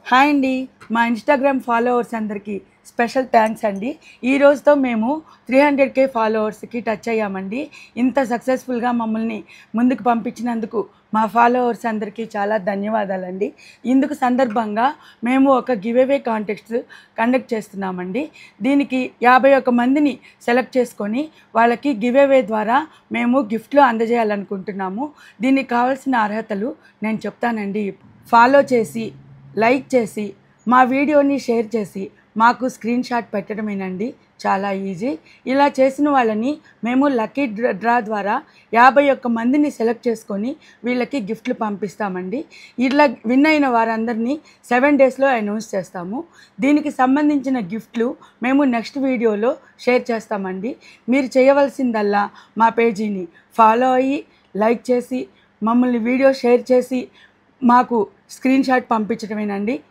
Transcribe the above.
Hi అండి. మా Instagram followers అందరికీ స్పెషల్ థ్యాంక్స్ అండి. ఈ రోజుతో మేము 300,000 ఫాలోవర్స్‌కి టచ్ అయ్యామండి. ఇంత సక్సెస్‌ఫుల్‌గా మమ్మల్ని ముందుకు పంపించినందుకు మా ఫాలోవర్స్ అందరికీ చాలా ధన్యవాదాలండి. ఇందుకు సందర్భంగా మేము ఒక గివ్ అవే కాంటెస్ట్ కండక్ట్ చేస్తున్నామండి. దీనికి 51 మందిని సెలెక్ట్ చేసుకొని వాళ్ళకి గివ్ అవే ద్వారా మేము గిఫ్ట్‌లు అందజేయాలనుకుంటున్నాము. దీనికి కావాల్సిన అర్హతలు నేను చెప్తానండి. ఫాలో చేసి, లైక్ చేసి, మా వీడియోని షేర్ చేసి మాకు స్క్రీన్ షాట్ పెట్టడమేనండి. చాలా ఈజీ. ఇలా చేసిన వాళ్ళని మేము లక్కీ డ్రా ద్వారా 51 మందిని సెలెక్ట్ చేసుకొని వీళ్ళకి గిఫ్ట్లు పంపిస్తామండి. ఇలా విన్ అయిన వారందరినీ 7 డేస్లో అనౌన్స్ చేస్తాము. దీనికి సంబంధించిన గిఫ్ట్లు మేము నెక్స్ట్ వీడియోలో షేర్ చేస్తామండి. మీరు చేయవలసిందల్లా మా పేజీని ఫాలో అయ్యి, లైక్ చేసి, మమ్మల్ని వీడియో షేర్ చేసి మాకు స్క్రీన్ షాట్ పంపించడమేనండి.